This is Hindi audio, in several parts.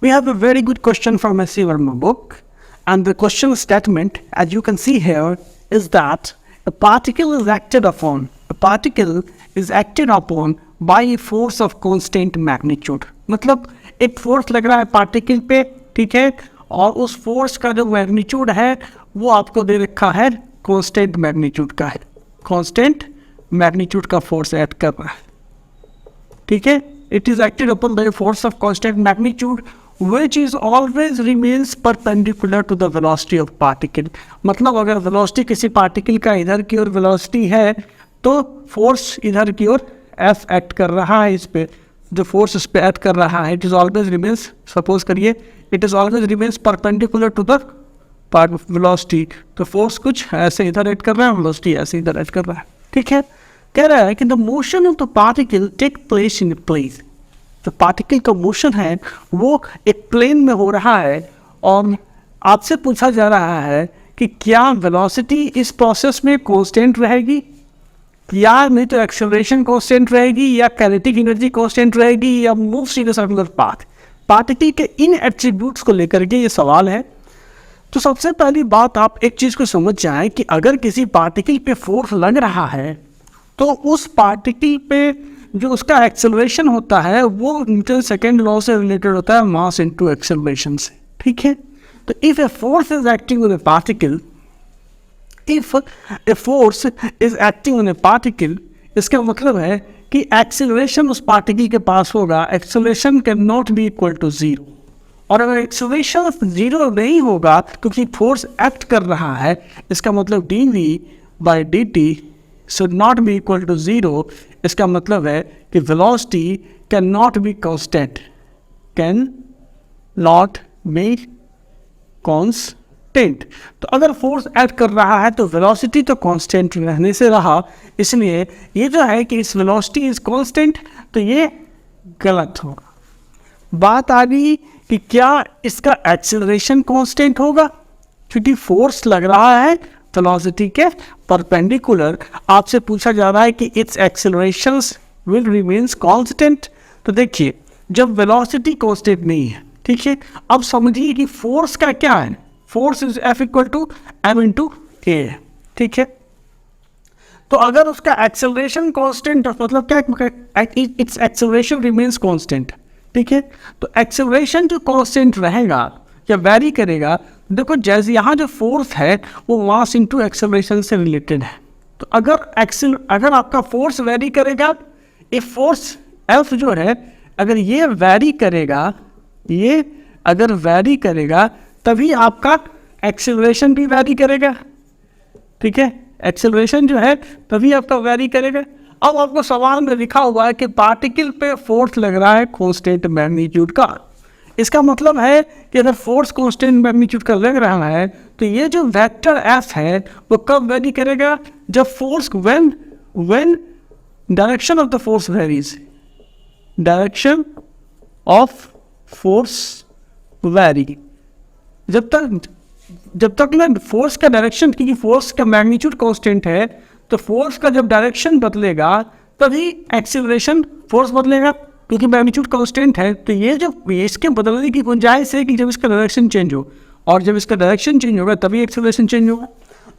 We have a very good question from S.C. Verma book, and the question statement, as you can see here, is that a particle is acted upon by a force of constant magnitude. मतलब एक फोर्स लग रहा है पार्टिकल पे, ठीक है, और उस फोर्स का जो मैग्नीट्यूड है वो आपको दे रखा है कांस्टेंट मैग्नीट्यूड का है, कांस्टेंट मैग्नीट्यूड का फोर्स ऐड कर रहा है, ठीक है. It is acted upon by force of constant magnitude which is always remains perpendicular to the velocity of particle. मतलब अगर वेलोसिटी किसी पार्टिकल का इधर की ओर वेलोसिटी है तो फोर्स इधर की ओर एफ एक्ट कर रहा है, इस पे जो फोर्स इस पे एक्ट कर रहा है, it is always remains, suppose करिए it is always remains perpendicular to the velocity. तो फोर्स कुछ ऐसे इधर एक्ट कर रहा है, वेलोसिटी ऐसे इधर एक्ट कर रहा है, ठीक है. कह रहा है कि the motion of the particle take place in place. जो पार्टिकल का मोशन है वो एक प्लेन में हो रहा है, और आपसे पूछा जा रहा है कि क्या वेलोसिटी इस प्रोसेस में कांस्टेंट रहेगी, या नहीं तो एक्सेलरेशन कांस्टेंट रहेगी, या काइनेटिक एनर्जी कांस्टेंट रहेगी, या moves in a circular path. Particle के इन एट्रीब्यूट्स को लेकर के ये सवाल है. तो सबसे पहली बात आप एक चीज़ को समझ जाएं कि अगर किसी पार्टिकल पे फोर्स लग रहा है तो उस पार्टिकल पे जो उसका एक्सेलरेशन होता है वो न्यूटन सेकेंड लॉ से रिलेटेड होता है, मास इनटू एक्सेलरेशन से, ठीक है. तो if a force is acting on A particle, इसका मतलब है कि एक्सेलरेशन उस पार्टिकल के पास होगा, acceleration can not be equal to zero. और अगर एक्सेलरेशन जीरो नहीं होगा क्योंकि फोर्स एक्ट कर रहा है, इसका मतलब dv/dt should not be equal to zero. इसका मतलब है कि velocity can not be constant, तो अगर फोर्स ऐड कर रहा है तो वेलोसिटी तो कांस्टेंट रहने से रहा, इसलिए ये जो है कि इस वेलोसिटी इज कांस्टेंट, तो ये गलत होगा. बात आ गई कि क्या इसका एक्सेलरेशन कांस्टेंट होगा, क्योंकि फोर्स लग रहा है वेलोसिटी के परपेंडिकुलर. आपसे पूछा जा रहा है कि इट्स एक्सेलरेशंस विल रिमेन्स कांस्टेंट. तो देखिए जब वेलोसिटी कांस्टेंट नहीं है, ठीक है, अब समझिए कि फोर्स का क्या है, force is F equal to m into A, ठीक है. तो अगर उसका एक्सेलरेशन कांस्टेंट, मतलब क्या, इट्स एक्सेलरेशन रिमेन्स कांस्टेंट, ठीक है. तो एक्सेलरेशन जो कांस्टेंट रहेगा या वेरी करेगा, देखो जैसे यहाँ जो फोर्स है वो मास इनटू एक्सेलरेशन से रिलेटेड है. तो अगर आपका फोर्स वेरी करेगा, ये फोर्स F जो है अगर ये वेरी करेगा, ये अगर वेरी करेगा तभी आपका एक्सेलरेशन भी वेरी करेगा, ठीक है. एक्सेलरेशन जो है तभी आपका वेरी करेगा. अब आपको सवाल में लिखा हुआ है कि पार्टिकल पे फोर्स लग रहा है कांस्टेंट मैग्नीट्यूड का. इसका मतलब है कि अगर फोर्स कांस्टेंट मैग्नीट्यूड का लग रहा है तो ये जो वेक्टर F है वो कब वेरी करेगा, जब force when direction of the force varies, direction of force very. जब तक ना फोर्स का डायरेक्शन, क्योंकि फोर्स का मैग्नीट्यूड कांस्टेंट है, तो फोर्स का जब डायरेक्शन बदलेगा तभी एक्सेलरेशन फोर्स बदलेगा, क्योंकि मैग्नीट्यूड कांस्टेंट है. तो ये जब इसके बदलने की गुंजाइश है कि जब इसका डायरेक्शन चेंज हो, और जब इसका डायरेक्शन चेंज होगा तभी एक्सेलरेशन चेंज होगा.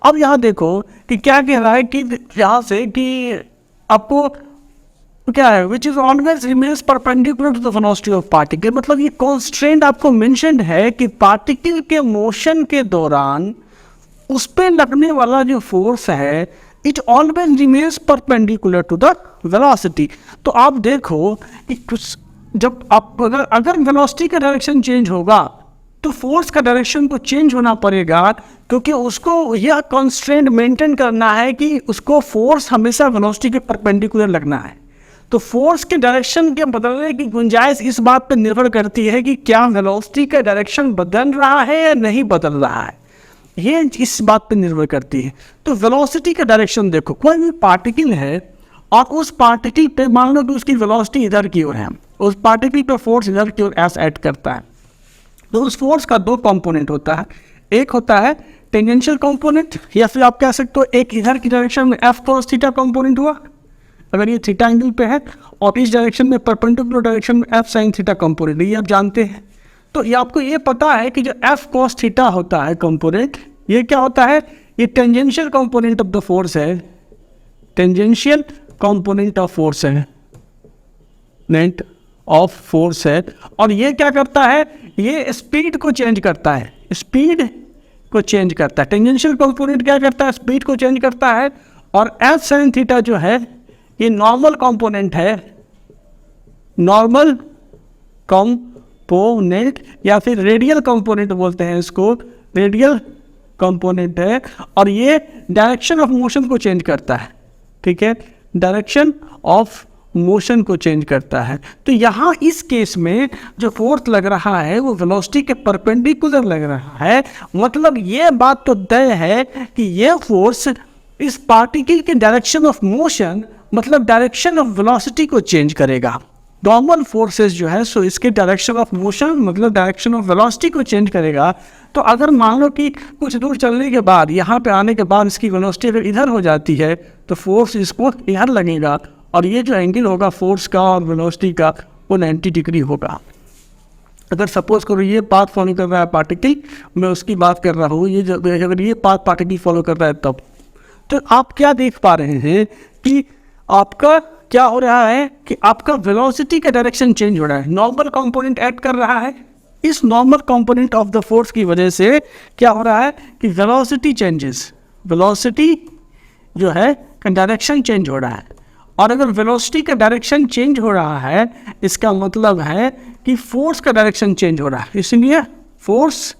अब यहाँ देखो कि क्या कह रहा है कि यहाँ से कि आपको क्या है, which is always remains perpendicular to the velocity of particle. मतलब ये कॉन्स्ट्रेंट आपको मेंशन्ड है कि पार्टिकल के मोशन के दौरान उस पर लगने वाला जो फोर्स है it always remains perpendicular to the velocity. तो आप देखो कि जब आप अगर वेलोसिटी का डायरेक्शन चेंज होगा तो फोर्स का डायरेक्शन को चेंज होना पड़ेगा, क्योंकि उसको यह कॉन्स्ट्रेंट मेंटेन करना है कि उसको फोर्स हमेशा वेलोसिटी के परपेंडिकुलर लगना है. तो फोर्स के डायरेक्शन के बदलने की गुंजाइश इस बात पर निर्भर करती है कि क्या वेलोसिटी का डायरेक्शन बदल रहा है या नहीं बदल रहा है, ये इस बात पर निर्भर करती है. तो वेलोसिटी का डायरेक्शन देखो, कोई भी पार्टिकल है और उस पार्टिकल पे मान लो कि उसकी वेलोसिटी इधर की ओर है, उस पार्टिकल पे फोर्स इधर की ओर एस ऐड करता है. तो उस फोर्स का दो कंपोनेंट होता है, एक होता है टेंजेंशियल कंपोनेंट, या फिर आप कह सकते हो एक इधर की डायरेक्शन में एफ कॉस थीटा कंपोनेंट हुआ, अगर ये थीटा एंगल पे है, और इस डायरेक्शन में परपेंडिकुलर डायरेक्शन में एफ साइन थीटा कंपोनेंट, ये आप जानते हैं. तो ये आपको ये पता है कि जो एफ कॉस थीटा होता है कंपोनेंट, ये क्या होता है, ये tangential component of the force है, टेंजेंशियल कंपोनेंट ऑफ फोर्स है, नेट ऑफ फोर्स है। और ये क्या करता है, ये स्पीड को चेंज करता है, स्पीड को चेंज करता है। टेंजेंशियल कंपोनेंट क्या करता है, स्पीड को चेंज करता है। और एफ साइन थीटा जो है ये नॉर्मल कंपोनेंट है, नॉर्मल कंपोनेंट या फिर रेडियल कंपोनेंट बोलते हैं इसको, रेडियल कंपोनेंट है। और ये डायरेक्शन ऑफ मोशन को चेंज करता है, ठीक है, डायरेक्शन ऑफ मोशन को चेंज करता है। तो यहाँ इस केस में जो फोर्स लग रहा है वो वेलोसिटी के परपेंडिकुलर लग रहा है। मतलब ये बात तो तय है कि ये फोर्स इस पार्टिकल के डायरेक्शन ऑफ मोशन, मतलब डायरेक्शन ऑफ वेलोसिटी को चेंज करेगा। नॉर्मल फोर्सेस जो है सो इसके डायरेक्शन ऑफ मोशन मतलब डायरेक्शन ऑफ वेलोसिटी को चेंज करेगा। तो अगर मान लो कि कुछ दूर चलने के बाद यहाँ पे आने के बाद इसकी वेलोसिटी अगर इधर हो जाती है तो फोर्स इसको इधर लगेगा, और ये जो एंगल होगा फोर्स का और वेलोसिटी का वो 90 डिग्री होगा। अगर सपोज करो ये पाथ फॉलो कर रहा है पार्टिकल, मैं उसकी बात कर रहा हूँ, ये जो अगर ये पाथ पार्टिकल फॉलो कर रहा है तब, तो आप क्या देख पा रहे हैं कि आपका क्या हो रहा है कि आपका वेलोसिटी का डायरेक्शन चेंज हो रहा है। नॉर्मल कंपोनेंट ऐड कर रहा है, इस normal component of the force की वजह से क्या हो रहा है कि वेलोसिटी चेंजेस, वेलोसिटी जो है का डायरेक्शन चेंज हो रहा है। और अगर वेलोसिटी का डायरेक्शन चेंज हो रहा है इसका मतलब है कि फोर्स का डायरेक्शन चेंज हो रहा है, इसलिए फोर्स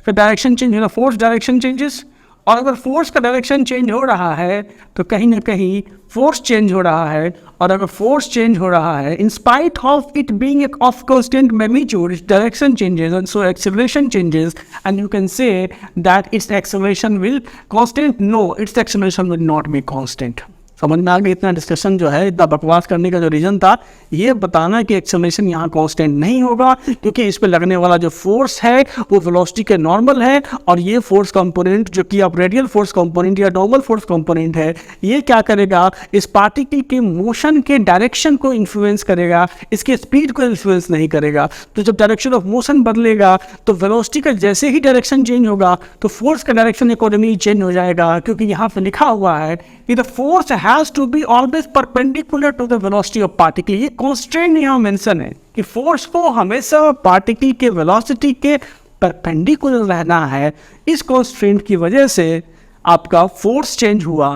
का डायरेक्शन चेंज हो रहा है, फोर्स डायरेक्शन चेंजेस। और अगर फोर्स का डायरेक्शन चेंज हो रहा है तो कहीं ना कहीं फोर्स चेंज हो रहा है। और अगर फोर्स चेंज हो रहा है in spite of it being of constant magnitude, its direction changes and so acceleration changes, and you can say that its acceleration will constant, no its acceleration will not be constant. समझ में आ गया? इतना डिस्कशन जो है, इतना बकवास करने का जो रीज़न था ये बताना कि एक्सेलरेशन यहाँ कांस्टेंट नहीं होगा, क्योंकि इस पे लगने वाला जो फोर्स है वो वेलोसिटी के नॉर्मल है। और ये फोर्स कंपोनेंट जो कि अब रेडियल फोर्स कंपोनेंट या नॉर्मल फोर्स कंपोनेंट है, ये क्या करेगा, इस पार्टिकल के मोशन के डायरेक्शन को इन्फ्लुएंस करेगा, इसके स्पीड को इन्फ्लुएंस नहीं करेगा। तो जब डायरेक्शन ऑफ मोशन बदलेगा तो वेलोसिटी का जैसे ही डायरेक्शन चेंज होगा तो फोर्स का डायरेक्शन अकॉर्डिंगली चेंज हो जाएगा, क्योंकि यहाँ पे लिखा हुआ है कि the force has to be always perpendicular to the velocity of particle। ये constraint यहाँ मेंशन है कि फोर्स को हमेशा पार्टिकल के वेलोसिटी के परपेंडिकुलर रहना है। इस constraint की वजह से आपका फोर्स चेंज हुआ,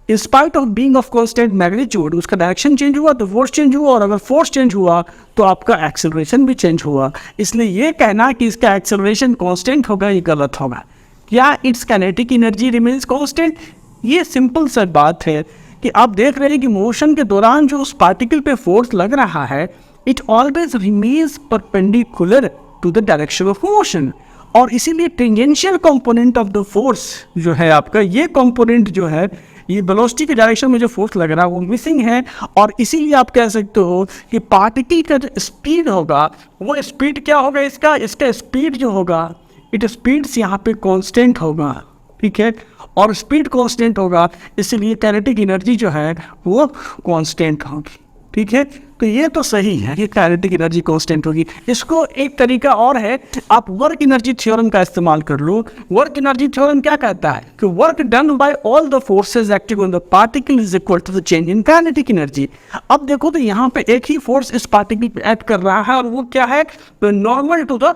in spite of being of constant magnitude, उसका डायरेक्शन चेंज हुआ तो फोर्स चेंज हुआ, और अगर फोर्स चेंज हुआ तो आपका एक्सेलरेशन भी चेंज हुआ। इसलिए ये कहना कि इसका एक्सेलरेशन कांस्टेंट होगा ये गलत होगा। क्या it's kinetic energy remains constant? ये सिंपल सा बात है कि आप देख रहे हैं कि मोशन के दौरान जो उस पार्टिकल पे फोर्स लग रहा है it always remains perpendicular to the direction of motion. और इसीलिए tangential component of the force जो है आपका, ये कंपोनेंट जो है ये वेलोसिटी के डायरेक्शन में जो फोर्स लग रहा है वो मिसिंग है। और इसीलिए आप कह सकते हो कि पार्टिकल का जो स्पीड होगा वो स्पीड क्या होगा, इसका स्पीड जो होगा इट स्पीड्स यहाँ पे कांस्टेंट होगा, ठीक है। और स्पीड कांस्टेंट होगा इसलिए काइनेटिक एनर्जी जो है वो कांस्टेंट होगी, ठीक है। तो ये तो सही है कि काइनेटिक एनर्जी कांस्टेंट होगी। इसको एक तरीका और है, आप वर्क एनर्जी थ्योरम का इस्तेमाल कर लो। वर्क एनर्जी थ्योरम क्या कहता है कि work done by all the forces acting on the particle is equal to the change in kinetic energy. अब देखो तो यहाँ पे एक ही फोर्स इस पार्टिकल पे एक्ट कर रहा है और वो क्या है, normal to the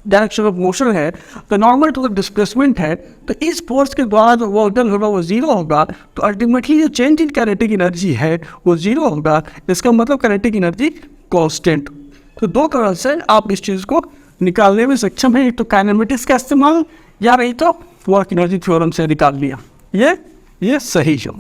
direction of motion है, तो नॉर्मल टू द डिस्प्लेसमेंट है। तो इस फोर्स के द्वारा जो वर्क डन होगा वो जीरो होगा, तो अल्टीमेटली जो चेंज इन काइनेटिक एनर्जी है वो जीरो होगा। इसका मतलब काइनेटिक एनर्जी कांस्टेंट। तो दो तरह से आप इस चीज़ को निकालने में सक्षम है, एक तो काइनेमेटिक्स का इस्तेमाल या नहीं तो वर्क एनर्जी थ्योरम से निकाल लिया। ये सही है।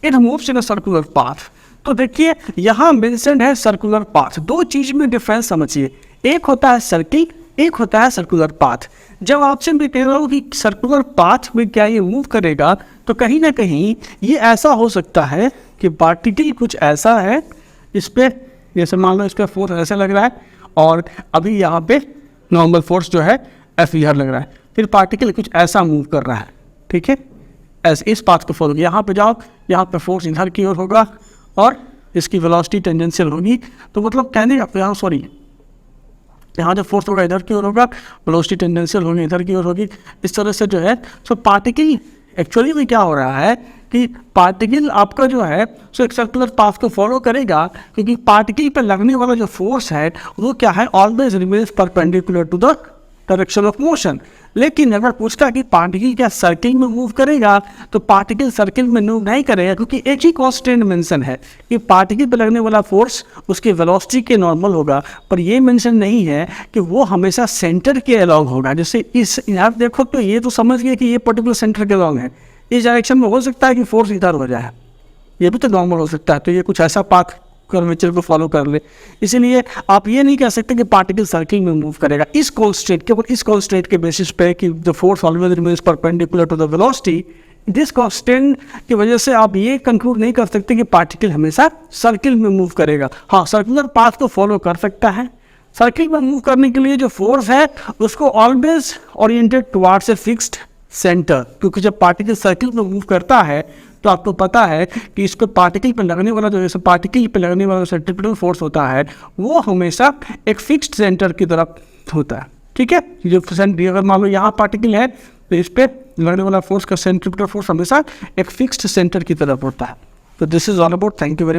It moves in a circular path. तो देखिए यहाँ मेंशन्ड है सर्कुलर पाथ। दो चीज़ में डिफरेंस समझिए, एक होता है सर्किल, एक होता है सर्कुलर पाथ। जब आपसे मैं कह रहा हूँ कि सर्कुलर पाथ में क्या ये मूव करेगा, तो कहीं ना कहीं ये ऐसा हो सकता है कि पार्टिकल कुछ ऐसा है, इस पर जैसे मान लो इसका फोर्स ऐसा लग रहा है और अभी यहाँ पे नॉर्मल फोर्स जो है एफ इधर लग रहा है, फिर पार्टिकल कुछ ऐसा मूव कर रहा है, ठीक है। ऐसे इस पाथ को फॉलो किया, यहाँ पे जाओ, यहाँ पे फोर्स इधर की ओर होगा और इसकी वेलोसिटी टेंजेंशियल होगी। तो मतलब कहने का यहाँ सॉरी यहाँ जो फोर्स होगा इधर की ओर होगा, वेलोसिटी टेंडेंशियल होगी इधर की ओर होगी। इस तरह से जो है सो पार्टिकल एक्चुअली में क्या हो रहा है कि पार्टिकल आपका जो है सो एक सर्कुलर पाथ को फॉलो करेगा, क्योंकि पार्टिकल पे लगने वाला जो फोर्स है वो क्या है, always remains perpendicular to the direction of motion. लेकिन अगर पूछता कि पार्टिकल क्या सर्किल में मूव करेगा, तो पार्टिकल सर्किल में मूव नहीं करेगा, क्योंकि एक ही कांस्टेंट मेंशन है कि पार्टिकल पर लगने वाला फोर्स उसकी वेलोसिटी के नॉर्मल होगा, पर ये मेंशन नहीं है कि वो हमेशा सेंटर के अलॉन्ग होगा। जैसे इस यहाँ देखो तो ये तो समझ गए कि ये पर्टिकुलर सेंटर के अलॉन्ग है, इस डायरेक्शन में हो सकता है कि फोर्स इधर हो जाए, ये भी तो नॉर्मल हो सकता है, तो ये कुछ ऐसा पाथ कर्वेचर को फॉलो कर ले। इसीलिए आप ये नहीं कह सकते कि पार्टिकल सर्किल में मूव करेगा। इस कॉन्स्टेंट केवल इस कॉन्स्टेंट के बेसिस पे कि the force always remains perpendicular to the velocity, this constant की वजह से आप ये कंक्लूड नहीं कर सकते कि पार्टिकल हमेशा सर्किल में मूव करेगा। हाँ, सर्कुलर पाथ को फॉलो कर सकता है। सर्किल में मूव करने के लिए जो फोर्स है उसको always oriented towards a fixed centre, क्योंकि जब पार्टिकल सर्किल में मूव करता है तो आपको पता है कि इस पर पार्टिकल पर लगने वाला जो पार्टिकल पर लगने वाला सेंट्रीपिटल फोर्स होता है वो हमेशा एक फिक्स्ड सेंटर की तरफ होता है। ठीक है, जो अगर मान लो यहाँ पार्टिकल है तो इस पर लगने वाला फोर्स का सेंट्रीपिटल फोर्स हमेशा एक फिक्स्ड सेंटर की तरफ होता है। तो this is all about, thank you very much.